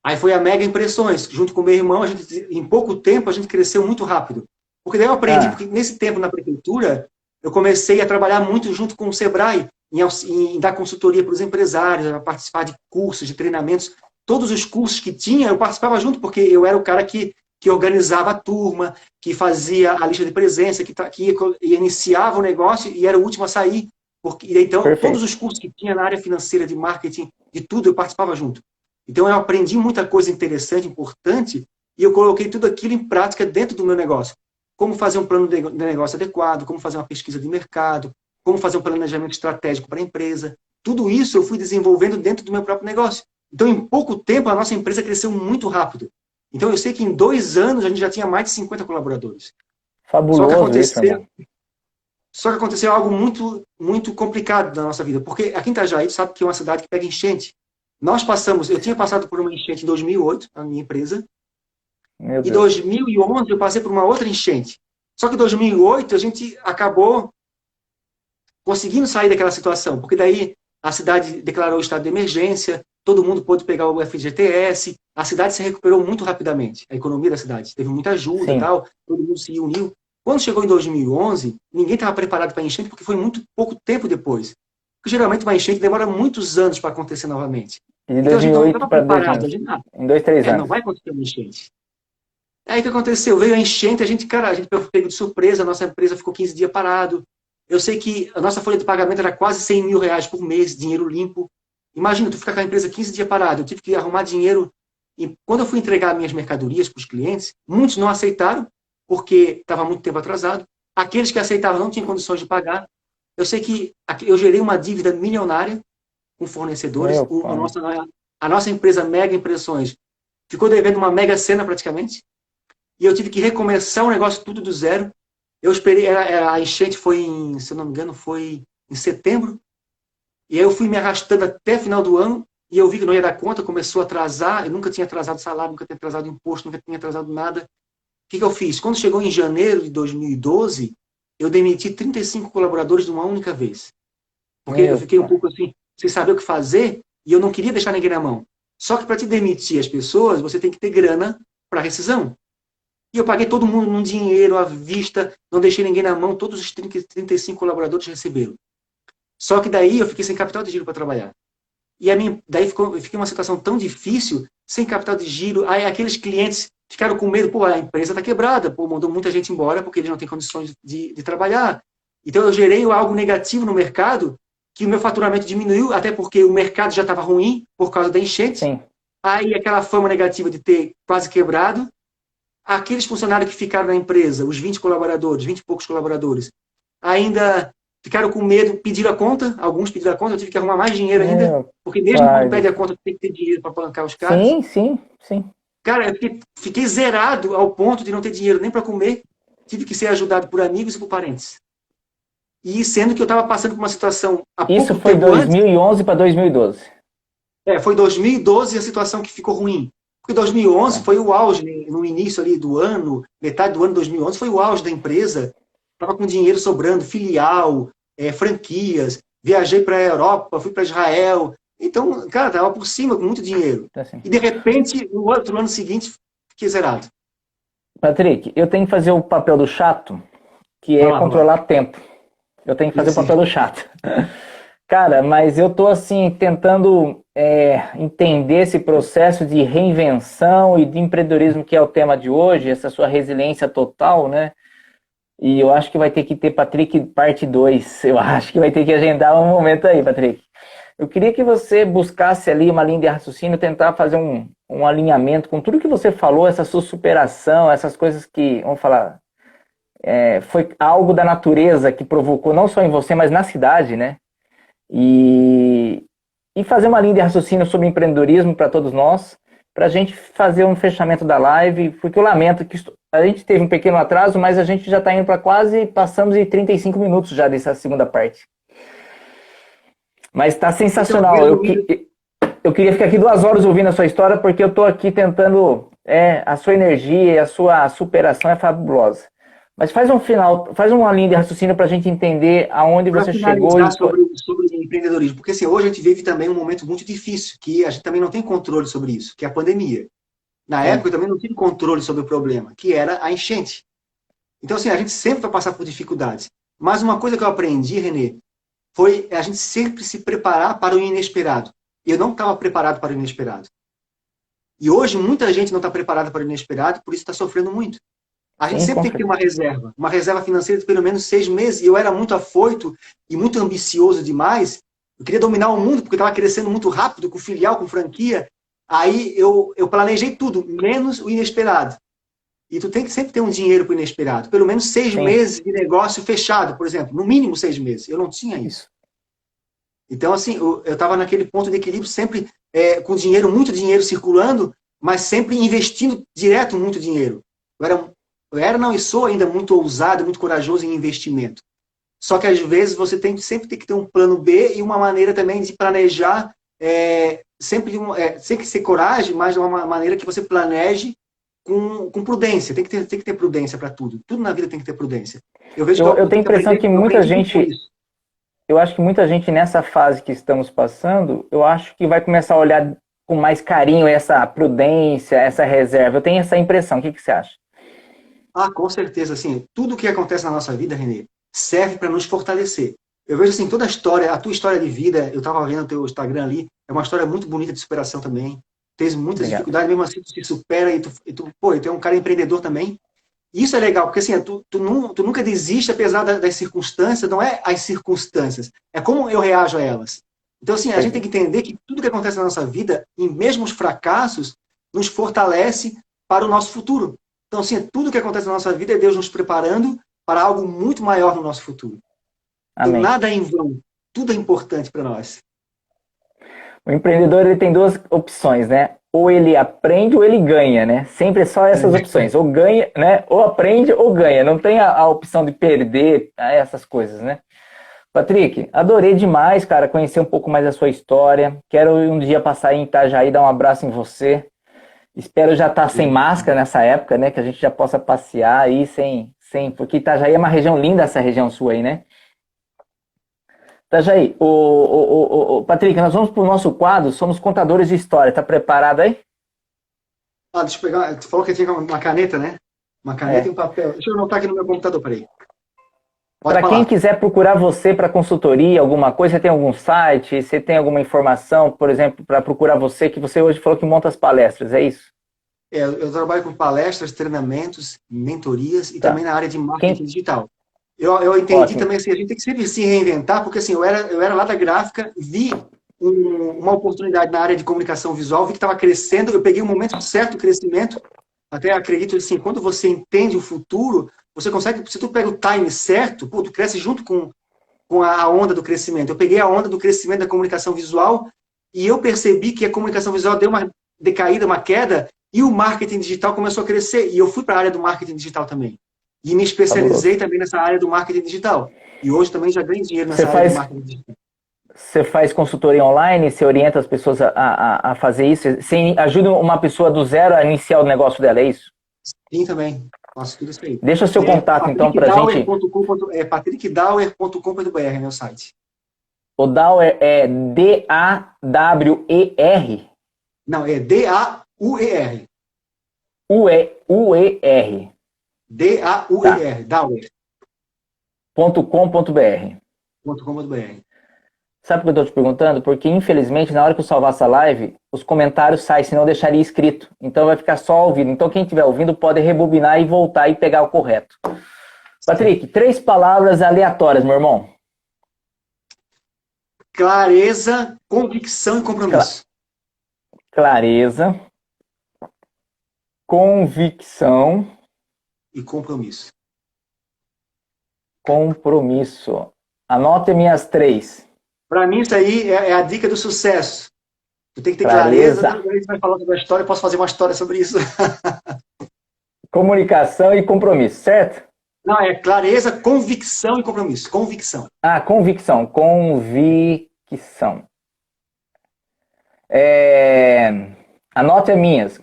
Aí foi a Mega Impressões, junto com o meu irmão, em pouco tempo a gente cresceu muito rápido. Porque daí eu aprendi, Ah, porque nesse tempo na prefeitura, eu comecei a trabalhar muito junto com o Sebrae, em dar consultoria para os empresários, a participar de cursos, de treinamentos. Todos os cursos que tinha, eu participava junto, porque eu era o cara que organizava a turma, que fazia a lista de presença, que iniciava o negócio e era o último a sair. Então, todos perfeito. os cursos que tinha na área financeira, de marketing, de tudo, eu participava junto. Então, eu aprendi muita coisa interessante, importante, e eu coloquei tudo aquilo em prática dentro do meu negócio. Como fazer um plano de negócio adequado, como fazer uma pesquisa de mercado, como fazer um planejamento estratégico para a empresa. Tudo isso eu fui desenvolvendo dentro do meu próprio negócio. Então, em pouco tempo, a nossa empresa cresceu muito rápido. Então, eu sei que em 2 anos a gente já tinha mais de 50 colaboradores. Só que Fabuloso isso, aconteceu, irmão. só que aconteceu algo muito, muito complicado na nossa vida, porque aqui em Itajaí, tu sabe que é uma cidade que pega enchente. Eu tinha passado por uma enchente em 2008, na minha empresa, Meu e em Deus. 2011 eu passei por uma outra enchente. Só que em 2008 a gente acabou conseguindo sair daquela situação, porque daí a cidade declarou o estado de emergência, todo mundo pôde pegar o FGTS, a cidade se recuperou muito rapidamente, a economia da cidade, teve muita ajuda e Sim. tal, todo mundo se uniu. Quando chegou em 2011, ninguém estava preparado para enchente, porque foi muito pouco tempo depois. Porque geralmente uma enchente demora muitos anos para acontecer novamente. E de Então a gente não 2008 estava para preparado, 2000, a gente, em 2, 3 não anos. vai acontecer uma enchente. Aí o que aconteceu? Veio a enchente, a gente foi pego de surpresa, a nossa empresa ficou 15 dias parado. Eu sei que a nossa folha de pagamento era quase 100 mil reais por mês, dinheiro limpo. Imagina, tu ficar com a empresa 15 dias parado, eu tive que arrumar dinheiro. E quando eu fui entregar minhas mercadorias para os clientes, muitos não aceitaram, porque estava muito tempo atrasado. Aqueles que aceitavam não tinham condições de pagar. Eu sei que eu gerei uma dívida milionária com fornecedores. Meu pai. A nossa empresa Mega Impressões ficou devendo uma mega cena praticamente. E eu tive que recomeçar o negócio tudo do zero. Eu esperei, a enchente foi se eu não me engano, foi em setembro. E aí eu fui me arrastando até final do ano, e eu vi que não ia dar conta, começou a atrasar, eu nunca tinha atrasado salário, nunca tinha atrasado imposto, nunca tinha atrasado nada. O que eu fiz? Quando chegou em janeiro de 2012, eu demiti 35 colaboradores de uma única vez. Porque eu Meu fiquei um pai. pouco assim, sem saber o que fazer, e eu não queria deixar ninguém na mão. Só que para te demitir as pessoas, você tem que ter grana para rescisão. E eu paguei todo mundo num dinheiro à vista, não deixei ninguém na mão, todos os 35 colaboradores receberam. Só que daí eu fiquei sem capital de giro para trabalhar. E daí eu fiquei uma situação tão difícil, sem capital de giro, aí aqueles clientes ficaram com medo, pô, a empresa está quebrada, pô, mandou muita gente embora porque eles não têm condições de trabalhar. Então eu gerei algo negativo no mercado, que o meu faturamento diminuiu, até porque o mercado já estava ruim por causa da enchente. Sim. Aí aquela fama negativa de ter quase quebrado, aqueles funcionários que ficaram na empresa, os 20 colaboradores, 20 e poucos colaboradores, ainda ficaram com medo, pediram a conta, alguns pediram a conta, eu tive que arrumar mais dinheiro ainda, Meu porque mesmo quando pai do pede a céu. conta, tem que ter dinheiro para bancar os caras. Sim, sim, sim. Cara, eu fiquei zerado ao ponto de não ter dinheiro nem para comer, tive que ser ajudado por amigos e por parentes. E sendo que eu estava passando por uma situação há Isso pouco foi tempo antes, 2011 para 2012. foi 2012 a situação que ficou ruim. Porque 2011 Tá. foi o auge, né? No início ali do ano, metade do ano de 2011 foi o auge da empresa. Estava com dinheiro sobrando, filial, franquias. Viajei para a Europa, fui para Israel. Então, cara, estava por cima com muito dinheiro. Tá assim. E de repente, no outro ano seguinte, fiquei zerado. Patrick, eu tenho que fazer o papel do chato, que Vai é lá, vai lá. controlar tempo. Eu tenho que Eu fazer o sei. papel do chato. Cara, mas eu tô assim, tentando entender esse processo de reinvenção e de empreendedorismo que é o tema de hoje, essa sua resiliência total, né? E eu acho que vai ter que ter, Patrick, parte 2. Eu acho que vai ter que agendar um momento aí, Patrick. Eu queria que você buscasse ali uma linha de raciocínio, tentar fazer um alinhamento com tudo que você falou, essa sua superação, essas coisas que, vamos falar, foi algo da natureza que provocou, não só em você, mas na cidade, né? E, e fazer uma linha de raciocínio sobre empreendedorismo para todos nós, para a gente fazer um fechamento da live, porque eu lamento que a gente teve um pequeno atraso, mas a gente já está indo para quase, passamos de 35 minutos já dessa segunda parte. Mas está Então, sensacional. resumindo, Eu queria ficar aqui 2 horas ouvindo a sua história, porque eu estou aqui tentando. A sua energia e a sua superação é fabulosa. Mas faz um final, faz uma linha de raciocínio para a gente entender aonde para você chegou e. finalizar sobre empreendedorismo, porque assim, hoje a gente vive também um momento muito difícil, que a gente também não tem controle sobre isso, que é a pandemia. Na Sim, época eu também não tive controle sobre o problema, que era a enchente. Então, assim, a gente sempre vai passar por dificuldades. Mas uma coisa que eu aprendi, Renê, foi a gente sempre se preparar para o inesperado. Eu não estava preparado para o inesperado. E hoje muita gente não está preparada para o inesperado, por isso está sofrendo muito. A gente sim, sempre com tem que ter certeza. uma reserva financeira de pelo menos 6 meses. E eu era muito afoito e muito ambicioso demais. Eu queria dominar o mundo, porque estava crescendo muito rápido, com filial, com franquia. Aí eu planejei tudo, menos o inesperado. E tu tem que sempre ter um dinheiro para o inesperado. Pelo menos 6 Sim, meses de negócio fechado, por exemplo. No mínimo 6 meses. Eu não tinha isso. isso. Então, assim, eu estava naquele ponto de equilíbrio, sempre com dinheiro, muito dinheiro circulando, mas sempre investindo direto muito dinheiro. Não, e sou ainda muito ousado, muito corajoso em investimento. Só que às vezes você sempre tem que ter um plano B e uma maneira também de planejar, tem que ser coragem, mas de uma maneira que você planeje com prudência. Tem que ter prudência para tudo. Tudo na vida tem que ter prudência. Eu vejo que Eu eu tenho a tenho que impressão aprender, que eu muita aprendi muito com gente. isso. eu acho que muita gente nessa fase que estamos passando, eu acho que vai começar a olhar com mais carinho essa prudência, essa reserva. Eu tenho essa impressão. O que você acha? Ah, com certeza, assim, tudo que acontece na nossa vida, Renê, serve para nos fortalecer. Eu vejo assim, toda a história, a tua história de vida, eu estava vendo o teu Instagram ali, é uma história muito bonita de superação também. Tens muitas Obrigado. dificuldades, mesmo assim tu se supera pô, tu é um cara empreendedor também. E isso é legal, porque assim, tu nunca desiste apesar das circunstâncias, não é as circunstâncias, é como eu reajo a elas. Então, assim, a gente tem que entender que tudo que acontece na nossa vida, e mesmo os fracassos, nos fortalece para o nosso futuro. Então, assim, tudo que acontece na nossa vida é Deus nos preparando para algo muito maior no nosso futuro. Então, Amém. nada é em vão, tudo é importante para nós. O empreendedor ele tem duas opções, né? Ou ele aprende ou ele ganha, né? Sempre é só essas opções. Ou ganha, né? Ou aprende ou ganha. Não tem a opção de perder essas coisas, né? Patrick, adorei demais, cara, conhecer um pouco mais da sua história. Quero um dia passar em Itajaí, dar um abraço em você. Espero já estar sem máscara nessa época, né? Que a gente já possa passear aí porque Itajaí é uma região linda, essa região sua aí, né? Itajaí, Patrick, nós vamos para o nosso quadro, somos contadores de história. Tá preparado aí? Ah, deixa eu pegar, tu falou que tinha uma caneta, né? Uma caneta e É. um papel. Deixa eu anotar aqui no meu computador, peraí. Pode Para quem falar. quiser procurar você para consultoria, alguma coisa, você tem algum site, você tem alguma informação, por exemplo, para procurar você, que você hoje falou que monta as palestras, é isso? Eu trabalho com palestras, treinamentos, mentorias e também Tá. na área de marketing Quem... digital. Eu entendi Ótimo. também assim, a gente tem que sempre se reinventar, porque assim, eu era lá da gráfica, vi uma oportunidade na área de comunicação visual, vi que estava crescendo, eu peguei o momento certo do crescimento, até acredito assim, quando você entende o futuro, você consegue, se tu pega o time certo, pô, tu cresce junto com a onda do crescimento. Eu peguei a onda do crescimento da comunicação visual e eu percebi que a comunicação visual deu uma decaída, uma queda, e o marketing digital começou a crescer. E eu fui para a área do marketing digital também. E me especializei Fabuloso. também nessa área do marketing digital. E hoje também já ganho dinheiro Você nessa área de faz, marketing digital. você faz consultoria online, você orienta as pessoas a fazer isso, você ajuda uma pessoa do zero a iniciar o negócio dela, é isso? Sim, também. Faço tudo isso aí. Deixa o seu contato, então, para a gente. patrickdauer.com.br, meu site. O Dauer é D-A-W-E-R? Não, é D-A-U-E-R. U-E-R. Tá. D-A-U-E-R. .com.br. Dauer.com.br. Sabe por que eu estou te perguntando? Porque, infelizmente, na hora que eu salvar essa live, os comentários saem, senão eu deixaria escrito. Então vai ficar só ouvindo. Então quem estiver ouvindo pode rebobinar e voltar e pegar o correto. Patrick, 3 palavras aleatórias, meu irmão. Clareza, convicção e compromisso. Clareza, convicção, E compromisso. compromisso. Anote minhas 3. Para mim, isso aí é a dica do sucesso. Tu tem que ter clareza, Clareza, toda vez que vai falar sobre a história, eu posso fazer uma história sobre isso. comunicação e compromisso, certo? Não, é clareza, convicção e compromisso. Convicção. Ah, convicção. Convicção. Anote as minhas.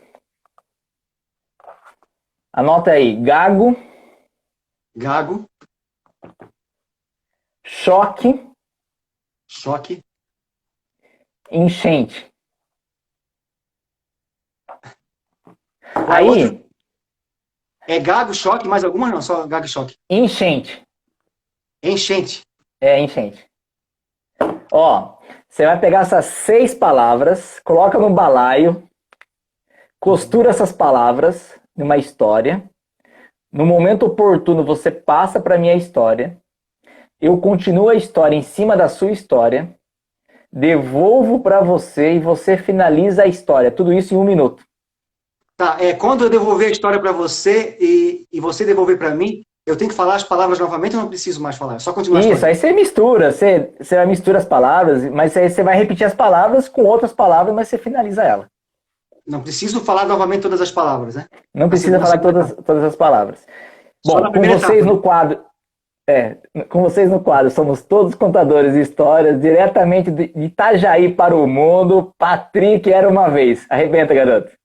Anota aí. Gago, Gago, choque, choque. enchente. Qual é Aí, outro? É gago, choque, mais alguma não? Só gago e choque. enchente. Enchente. É, enchente. Ó, você vai pegar essas 6 palavras, coloca no balaio, costura essas palavras numa história. No momento oportuno, você passa para minha história. Eu continuo a história em cima da sua história. Devolvo para você e você finaliza a história. Tudo isso em 1 minuto. Tá, quando eu devolver a história para você e você devolver para mim, eu tenho que falar as palavras novamente ou não preciso mais falar? É só continuar a Isso, história. aí você mistura, você vai misturar as palavras, mas aí você vai repetir as palavras com outras palavras, mas você finaliza ela. Não preciso falar novamente todas as palavras, né? Não precisa falar todas as palavras. Só Bom, na com primeira vocês etapa, no quadro, com vocês no quadro, somos todos contadores de histórias, diretamente de Itajaí para o mundo. Patrick era uma vez. Arrebenta, garoto.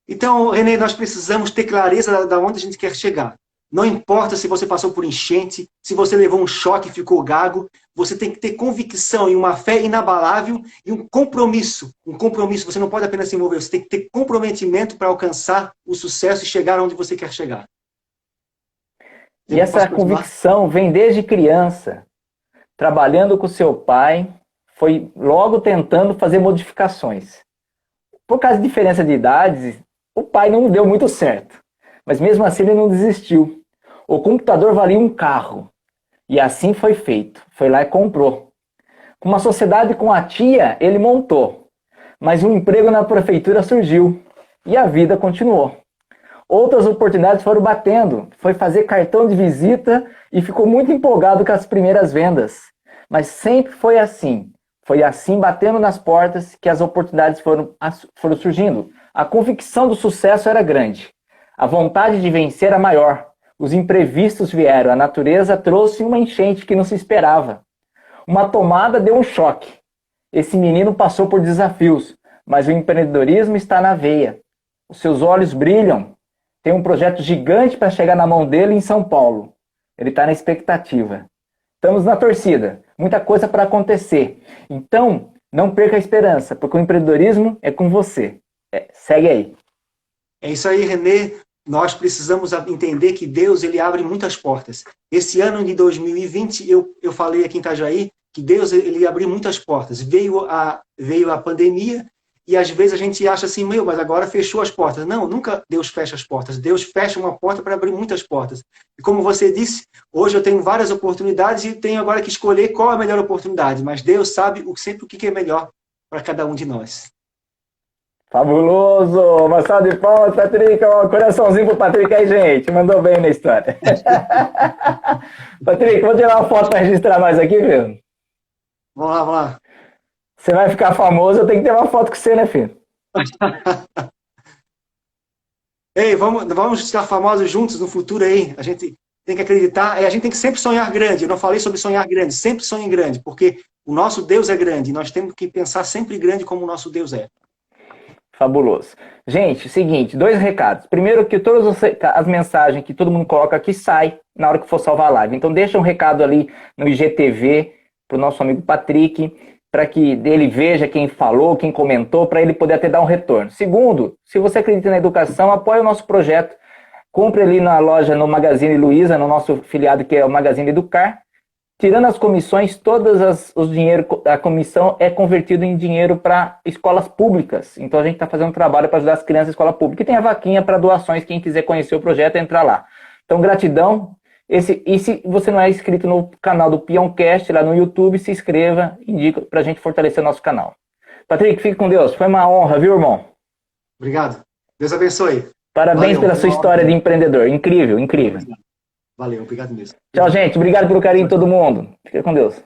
Então, Renê, nós precisamos ter clareza da onde a gente quer chegar. Não importa se você passou por enchente, se você levou um choque e ficou gago, você tem que ter convicção e uma fé inabalável e um compromisso. Um compromisso, você não pode apenas se envolver, você tem que ter comprometimento para alcançar o sucesso e chegar onde você quer chegar. E essa convicção vem desde criança, trabalhando com seu pai, foi logo tentando fazer modificações. Por causa de diferença de idades, o pai não deu muito certo. Mas mesmo assim ele não desistiu. O computador valia um carro. E assim foi feito. Foi lá e comprou. Com uma sociedade com a tia, ele montou. Mas um emprego na prefeitura surgiu. E a vida continuou. Outras oportunidades foram batendo. Foi fazer cartão de visita e ficou muito empolgado com as primeiras vendas. Mas sempre foi assim. Foi assim, batendo nas portas, que as oportunidades foram surgindo. A convicção do sucesso era grande. A vontade de vencer era maior. Os imprevistos vieram. A natureza trouxe uma enchente que não se esperava. Uma tomada deu um choque. Esse menino passou por desafios, mas o empreendedorismo está na veia. Os seus olhos brilham. Tem um projeto gigante para chegar na mão dele em São Paulo. Ele está na expectativa. Estamos na torcida. Muita coisa para acontecer. Então, não perca a esperança, porque o empreendedorismo é com você. Segue aí. É isso aí, Renê. Nós precisamos entender que Deus ele abre muitas portas. Esse ano de 2020, eu falei aqui em Itajaí que Deus ele abriu muitas portas. Veio a pandemia e às vezes a gente acha assim, mas agora fechou as portas. Não, nunca Deus fecha as portas. Deus fecha uma porta para abrir muitas portas. E como você disse, hoje eu tenho várias oportunidades e tenho agora que escolher qual é a melhor oportunidade. Mas Deus sabe sempre o que é melhor para cada um de nós. Fabuloso! Uma salva de palmas, Patrick. Um coraçãozinho pro Patrick aí, gente. Mandou bem na história. Patrick, vou tirar uma foto para registrar nós aqui, viu? Vamos lá. Você vai ficar famoso, eu tenho que ter uma foto com você, né, filho? Ei, vamos ficar famosos juntos no futuro aí. A gente tem que acreditar. A gente tem que sempre sonhar grande. Eu não falei sobre sonhar grande. Sempre sonhe grande, porque o nosso Deus é grande. E nós temos que pensar sempre grande como o nosso Deus é. Fabuloso. Gente, seguinte, 2 recados. Primeiro, que todas as mensagens que todo mundo coloca aqui saem na hora que for salvar a live. Então deixa um recado ali no IGTV para o nosso amigo Patrick, para que ele veja quem falou, quem comentou, para ele poder até dar um retorno. Segundo, se você acredita na educação, apoie o nosso projeto. Compre ali na loja, no Magazine Luiza, no nosso filiado que é o Magazine Educar. Tirando as comissões, os dinheiro, a comissão é convertido em dinheiro para escolas públicas. Então a gente está fazendo um trabalho para ajudar as crianças na escola pública. E tem a vaquinha para doações, quem quiser conhecer o projeto, entra lá. Então gratidão. E se você não é inscrito no canal do Peoncast, lá no YouTube, se inscreva, indica para a gente fortalecer o nosso canal. Patrick, fique com Deus. Foi uma honra, viu, irmão? Obrigado. Deus abençoe. Parabéns pela sua história de empreendedor. Incrível, incrível. Valeu, obrigado mesmo. Tchau, gente. Obrigado pelo carinho de todo mundo. Fica com Deus.